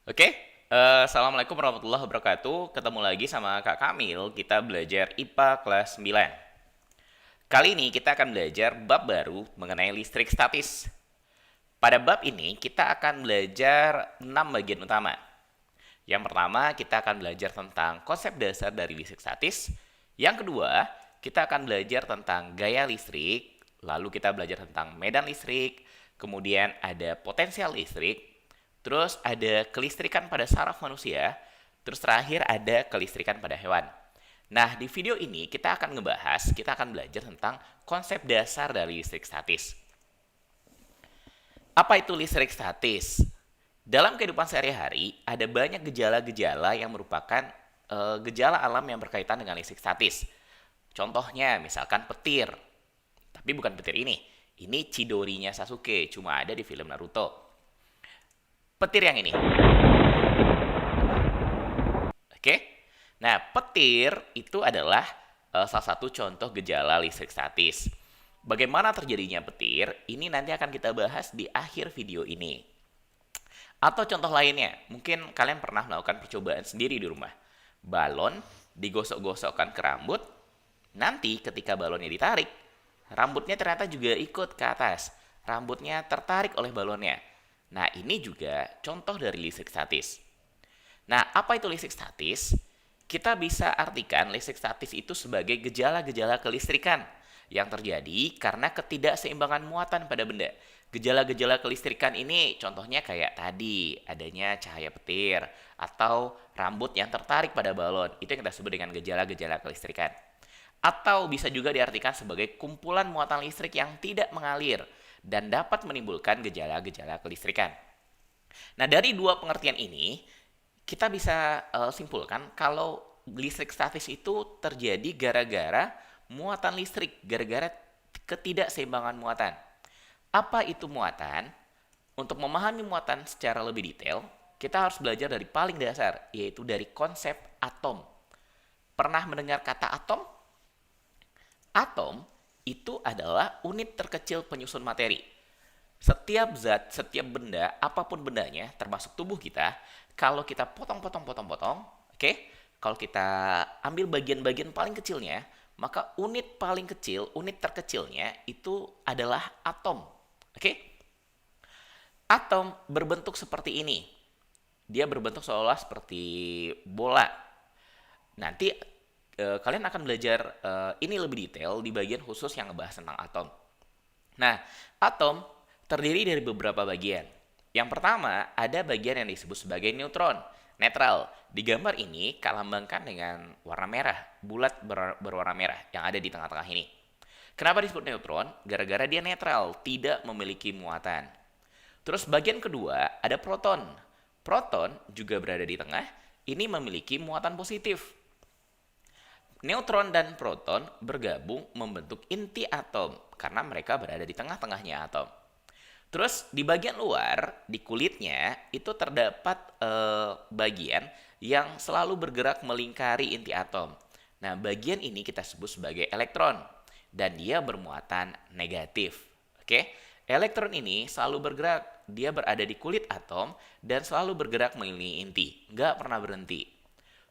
Oke, Assalamualaikum warahmatullahi wabarakatuh. Ketemu lagi sama Kak Kamil, kita belajar IPA kelas 9. Kali ini kita akan belajar bab baru mengenai listrik statis. Pada bab ini kita akan belajar 6 bagian utama. Yang pertama, kita akan belajar tentang konsep dasar dari listrik statis. Yang kedua, kita akan belajar tentang gaya listrik, lalu kita belajar tentang medan listrik, kemudian ada potensial listrik, terus ada kelistrikan pada saraf manusia, terus terakhir ada kelistrikan pada hewan. Nah, di video ini kita akan belajar tentang konsep dasar dari listrik statis. Apa itu listrik statis? Dalam kehidupan sehari-hari, ada banyak gejala-gejala yang merupakan gejala alam yang berkaitan dengan listrik statis. Contohnya, misalkan petir. Tapi bukan petir ini. Ini Chidorinya Sasuke, cuma ada di film Naruto. Petir yang ini. Oke. Nah, petir itu adalah salah satu contoh gejala listrik statis. Bagaimana terjadinya petir? Ini nanti akan kita bahas di akhir video ini. Atau contoh lainnya, mungkin kalian pernah melakukan percobaan sendiri di rumah. Balon digosok-gosokkan ke rambut, nanti ketika balonnya ditarik, rambutnya ternyata juga ikut ke atas. Rambutnya tertarik oleh balonnya. Nah, ini juga contoh dari listrik statis. Nah, apa itu listrik statis? Kita bisa artikan listrik statis itu sebagai gejala-gejala kelistrikan yang terjadi karena ketidakseimbangan muatan pada benda. Gejala-gejala kelistrikan ini contohnya kayak tadi, adanya cahaya petir atau rambut yang tertarik pada balon. Itu yang kita sebut dengan gejala-gejala kelistrikan. Atau bisa juga diartikan sebagai kumpulan muatan listrik yang tidak mengalir dan dapat menimbulkan gejala-gejala kelistrikan. Nah, dari dua pengertian ini, kita bisa simpulkan kalau listrik statis itu terjadi gara-gara muatan listrik, gara-gara ketidakseimbangan muatan. Apa itu muatan? Untuk memahami muatan secara lebih detail, kita harus belajar dari paling dasar, yaitu dari konsep atom. Pernah mendengar kata atom? Atom itu adalah unit terkecil penyusun materi. Setiap zat, setiap benda, apapun bendanya, termasuk tubuh kita, kalau kita potong-potong-potong-potong, oke? Kalau kita ambil bagian-bagian paling kecilnya, maka unit paling kecil, unit terkecilnya itu adalah atom. Oke? Atom berbentuk seperti ini. Dia berbentuk seolah seperti bola. Nanti kalian akan belajar ini lebih detail di bagian khusus yang ngebahas tentang atom. Nah, atom terdiri dari beberapa bagian. Yang pertama, ada bagian yang disebut sebagai neutron, netral. Di gambar ini kalambangkan dengan warna merah, bulat berwarna merah yang ada di tengah-tengah ini. Kenapa disebut neutron? Gara-gara dia netral, tidak memiliki muatan. Terus bagian kedua, ada proton. Proton juga berada di tengah, ini memiliki muatan positif. Neutron dan proton bergabung membentuk inti atom karena mereka berada di tengah-tengahnya atom. Terus di bagian luar, di kulitnya, itu terdapat bagian yang selalu bergerak melingkari inti atom. Nah, bagian ini kita sebut sebagai elektron. Dan dia bermuatan negatif. Oke? Elektron ini selalu bergerak. Dia berada di kulit atom dan selalu bergerak mengelilingi inti. Nggak pernah berhenti.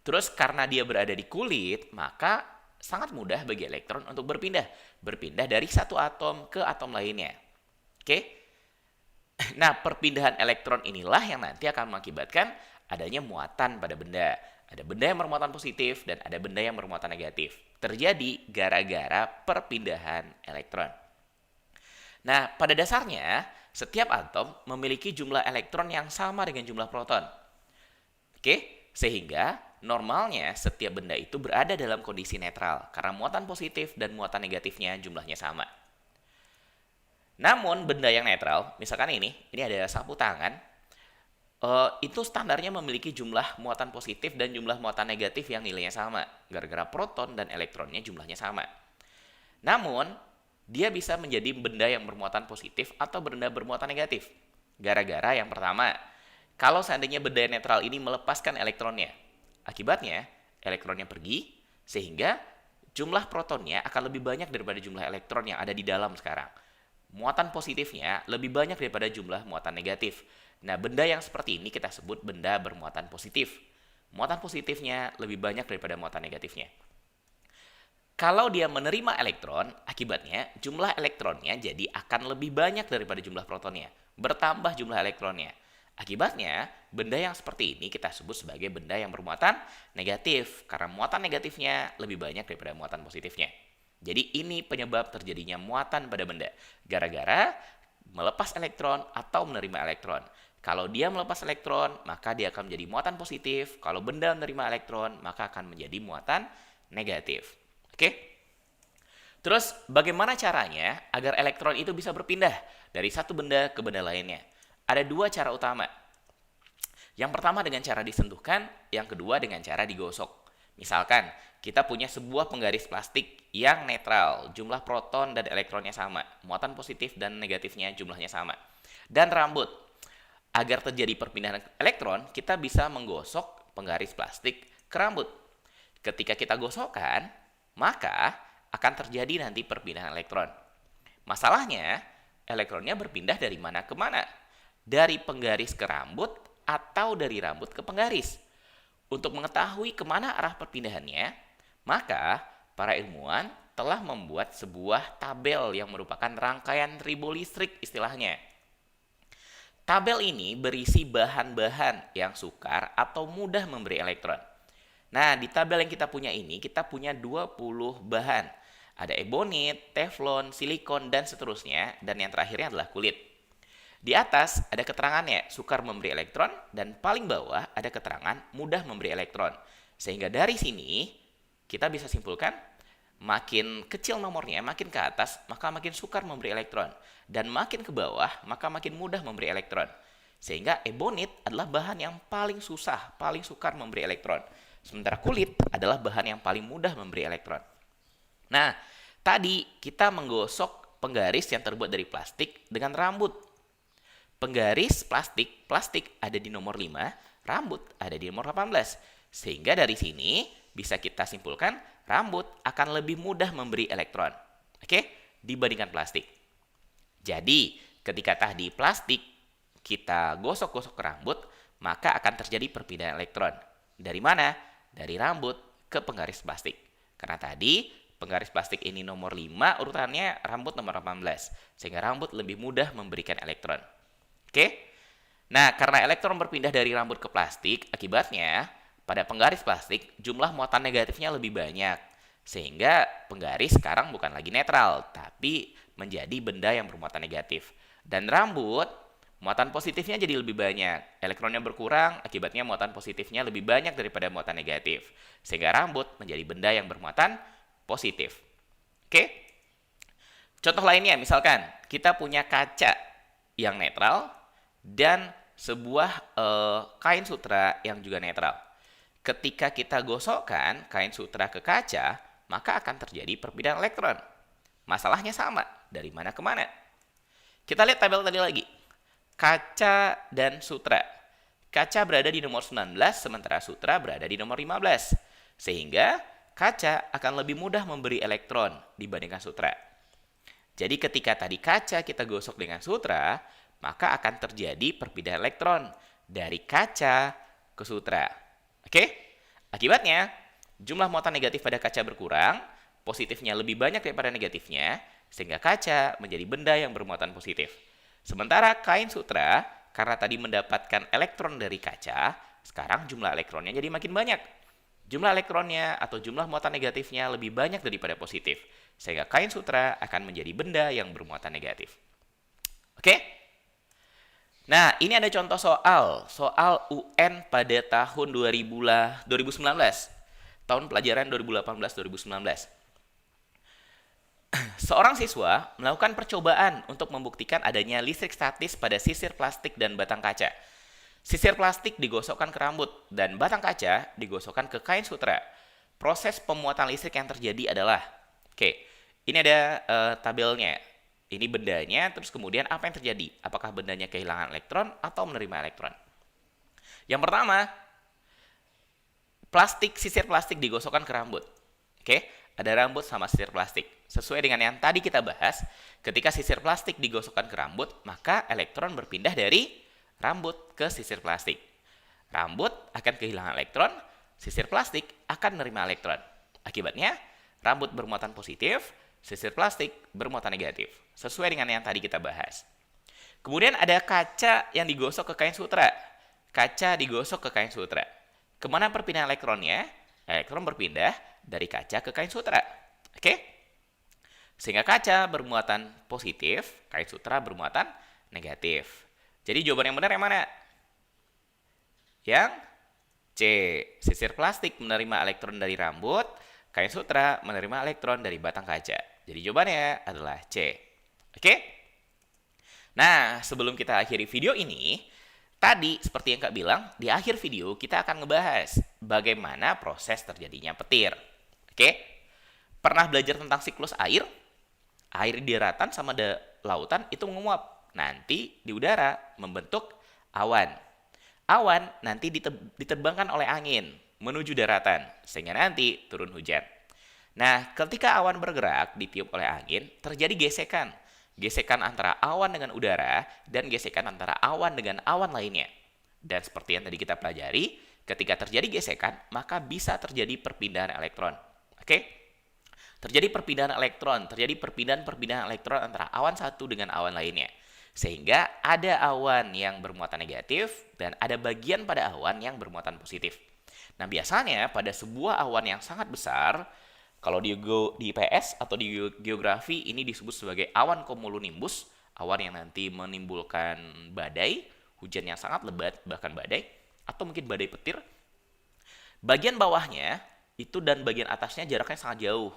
Terus karena dia berada di kulit, maka sangat mudah bagi elektron untuk berpindah. Berpindah dari satu atom ke atom lainnya. Oke? Nah, perpindahan elektron inilah yang nanti akan mengakibatkan adanya muatan pada benda. Ada benda yang bermuatan positif dan ada benda yang bermuatan negatif. Terjadi gara-gara perpindahan elektron. Nah, pada dasarnya, setiap atom memiliki jumlah elektron yang sama dengan jumlah proton. Oke? Sehingga normalnya setiap benda itu berada dalam kondisi netral karena muatan positif dan muatan negatifnya jumlahnya sama. Namun benda yang netral, misalkan ini ada sapu tangan, itu standarnya memiliki jumlah muatan positif dan jumlah muatan negatif yang nilainya sama, gara-gara proton dan elektronnya jumlahnya sama. Namun, dia bisa menjadi benda yang bermuatan positif atau benda bermuatan negatif. Gara-gara yang pertama, kalau seandainya benda yang netral ini melepaskan elektronnya, akibatnya elektronnya pergi, sehingga jumlah protonnya akan lebih banyak daripada jumlah elektron yang ada di dalam sekarang. Muatan positifnya lebih banyak daripada jumlah muatan negatif. Nah, benda yang seperti ini kita sebut benda bermuatan positif. Muatan positifnya lebih banyak daripada muatan negatifnya. Kalau dia menerima elektron, akibatnya jumlah elektronnya jadi akan lebih banyak daripada jumlah protonnya. Bertambah jumlah elektronnya. Akibatnya, benda yang seperti ini kita sebut sebagai benda yang bermuatan negatif. Karena muatan negatifnya lebih banyak daripada muatan positifnya. Jadi ini penyebab terjadinya muatan pada benda. Gara-gara melepas elektron atau menerima elektron. Kalau dia melepas elektron, maka dia akan menjadi muatan positif. Kalau benda menerima elektron, maka akan menjadi muatan negatif. Oke? Terus bagaimana caranya agar elektron itu bisa berpindah dari satu benda ke benda lainnya? Ada dua cara utama. Yang pertama dengan cara disentuhkan, yang kedua dengan cara digosok. Misalkan, kita punya sebuah penggaris plastik yang netral, jumlah proton dan elektronnya sama, muatan positif dan negatifnya jumlahnya sama. Dan rambut. Agar terjadi perpindahan elektron, kita bisa menggosok penggaris plastik ke rambut. Ketika kita gosokkan, maka akan terjadi nanti perpindahan elektron. Masalahnya, elektronnya berpindah dari mana ke mana? Dari penggaris ke rambut atau dari rambut ke penggaris? Untuk mengetahui kemana arah perpindahannya, maka para ilmuwan telah membuat sebuah tabel yang merupakan rangkaian ribolistrik istilahnya. Tabel ini berisi bahan-bahan yang sukar atau mudah memberi elektron. Nah, di tabel yang kita punya ini, kita punya 20 bahan. Ada ebonit, teflon, silikon, dan seterusnya. Dan yang terakhirnya adalah kulit. Di atas ada keterangannya, sukar memberi elektron. Dan paling bawah ada keterangan mudah memberi elektron. Sehingga dari sini, kita bisa simpulkan, makin kecil nomornya, makin ke atas, maka makin sukar memberi elektron. Dan makin ke bawah, maka makin mudah memberi elektron. Sehingga ebonit adalah bahan yang paling susah, paling sukar memberi elektron. Sementara kulit adalah bahan yang paling mudah memberi elektron. Nah, tadi kita menggosok penggaris yang terbuat dari plastik dengan rambut. Penggaris plastik ada di nomor 5, rambut ada di nomor 18. Sehingga dari sini bisa kita simpulkan rambut akan lebih mudah memberi elektron. Oke? Dibandingkan plastik. Jadi, ketika tadi plastik kita gosok-gosok ke rambut, maka akan terjadi perpindahan elektron. Dari mana? Dari rambut ke penggaris plastik. Karena tadi penggaris plastik ini nomor 5 urutannya, rambut nomor 18. Sehingga rambut lebih mudah memberikan elektron. Oke? Nah, karena elektron berpindah dari rambut ke plastik, akibatnya pada penggaris plastik jumlah muatan negatifnya lebih banyak. Sehingga penggaris sekarang bukan lagi netral, tapi menjadi benda yang bermuatan negatif. Dan rambut, muatan positifnya jadi lebih banyak. Elektronnya berkurang, akibatnya muatan positifnya lebih banyak daripada muatan negatif. Sehingga rambut menjadi benda yang bermuatan positif. Oke? Contoh lainnya, misalkan kita punya kaca yang netral dan sebuah kain sutra yang juga netral. Ketika kita gosokkan kain sutra ke kaca, maka akan terjadi perpindahan elektron. Masalahnya sama, dari mana ke mana? Kita lihat tabel tadi lagi. Kaca dan sutra. Kaca berada di nomor 19, sementara sutra berada di nomor 15. Sehingga kaca akan lebih mudah memberi elektron dibandingkan sutra. Jadi ketika tadi kaca kita gosok dengan sutra, maka akan terjadi perpindahan elektron dari kaca ke sutra. Oke? Akibatnya, jumlah muatan negatif pada kaca berkurang, positifnya lebih banyak daripada negatifnya, sehingga kaca menjadi benda yang bermuatan positif. Sementara kain sutra, karena tadi mendapatkan elektron dari kaca, sekarang jumlah elektronnya jadi makin banyak. Jumlah elektronnya atau jumlah muatan negatifnya lebih banyak daripada positif, sehingga kain sutra akan menjadi benda yang bermuatan negatif. Oke? Nah, ini ada contoh soal UN pada tahun 2019, tahun pelajaran 2018-2019. Seorang siswa melakukan percobaan untuk membuktikan adanya listrik statis pada sisir plastik dan batang kaca. Sisir plastik digosokkan ke rambut dan batang kaca digosokkan ke kain sutra. Proses pemuatan listrik yang terjadi adalah, ini ada tabelnya. Ini bendanya, terus kemudian apa yang terjadi? Apakah bendanya kehilangan elektron atau menerima elektron? Yang pertama, sisir plastik digosokkan ke rambut. Ada rambut sama sisir plastik. Sesuai dengan yang tadi kita bahas, ketika sisir plastik digosokkan ke rambut, maka elektron berpindah dari rambut ke sisir plastik. Rambut akan kehilangan elektron, sisir plastik akan menerima elektron. Akibatnya, rambut bermuatan positif, sisir plastik bermuatan negatif. Sesuai dengan yang tadi kita bahas. Kemudian ada kaca yang digosok ke kain sutra. Kaca digosok ke kain sutra. Kemana perpindahan elektronnya? Elektron berpindah dari kaca ke kain sutra. Oke? Sehingga kaca bermuatan positif, kain sutra bermuatan negatif. Jadi jawaban yang benar yang mana? Yang C. Sisir plastik menerima elektron dari rambut, kain sutra menerima elektron dari batang kaca. Jadi jawabannya adalah C. Oke? Nah, sebelum kita akhiri video ini, tadi seperti yang Kak bilang, di akhir video kita akan ngebahas bagaimana proses terjadinya petir. Oke? Pernah belajar tentang siklus air? Air di daratan sama lautan itu menguap. Nanti di udara membentuk awan. Awan nanti diterbangkan oleh angin menuju daratan, sehingga nanti turun hujan. Nah, ketika awan bergerak ditiup oleh angin, terjadi gesekan. Gesekan antara awan dengan udara, dan gesekan antara awan dengan awan lainnya. Dan seperti yang tadi kita pelajari, ketika terjadi gesekan, maka bisa terjadi perpindahan elektron. Oke? Terjadi perpindahan elektron, terjadi perpindahan elektron antara awan satu dengan awan lainnya. Sehingga ada awan yang bermuatan negatif dan ada bagian pada awan yang bermuatan positif. Nah, biasanya pada sebuah awan yang sangat besar, kalau di IPS atau di geografi ini disebut sebagai awan cumulonimbus, awan yang nanti menimbulkan badai, hujan yang sangat lebat, bahkan badai, atau mungkin badai petir. Bagian bawahnya itu dan bagian atasnya jaraknya sangat jauh.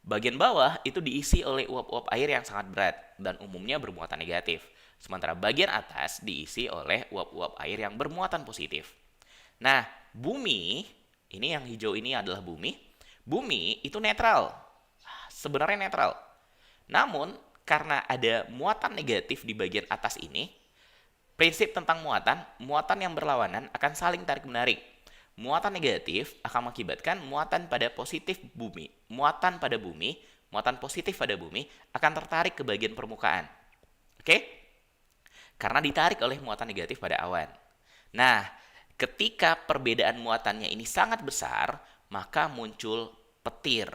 Bagian bawah itu diisi oleh uap-uap air yang sangat berat dan umumnya bermuatan negatif. Sementara bagian atas diisi oleh uap-uap air yang bermuatan positif. Nah, bumi, ini yang hijau ini adalah bumi. Bumi itu netral. Sebenarnya netral. Namun, karena ada muatan negatif di bagian atas ini, prinsip tentang muatan yang berlawanan akan saling tarik-menarik. Muatan negatif akan mengakibatkan muatan pada positif bumi. Muatan positif pada bumi akan tertarik ke bagian permukaan. Oke? Karena ditarik oleh muatan negatif pada awan. Nah, ketika perbedaan muatannya ini sangat besar, maka muncul petir.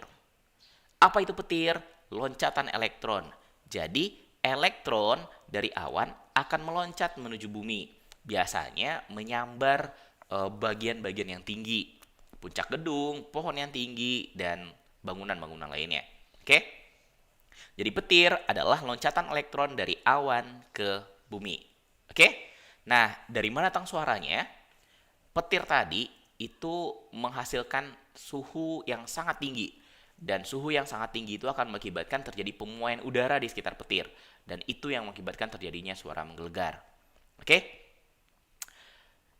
Apa itu petir? Loncatan elektron. Jadi, elektron dari awan akan meloncat menuju bumi. Biasanya menyambar bagian-bagian yang tinggi, puncak gedung, pohon yang tinggi, dan bangunan-bangunan lainnya. Oke? Jadi petir adalah loncatan elektron dari awan ke bumi. Oke? Nah, dari mana datang suaranya? Petir tadi itu menghasilkan suhu yang sangat tinggi. Dan suhu yang sangat tinggi itu akan mengakibatkan terjadi pemuaian udara di sekitar petir. Dan itu yang mengakibatkan terjadinya suara menggelegar. Oke?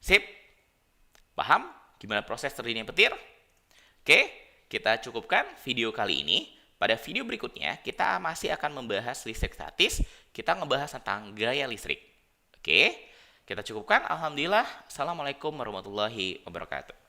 Sip? Paham gimana proses terjadinya petir? Oke, kita cukupkan video kali ini. Pada video berikutnya, kita masih akan membahas listrik statis. Kita ngebahas tentang gaya listrik. Oke, kita cukupkan. Alhamdulillah. Assalamualaikum warahmatullahi wabarakatuh.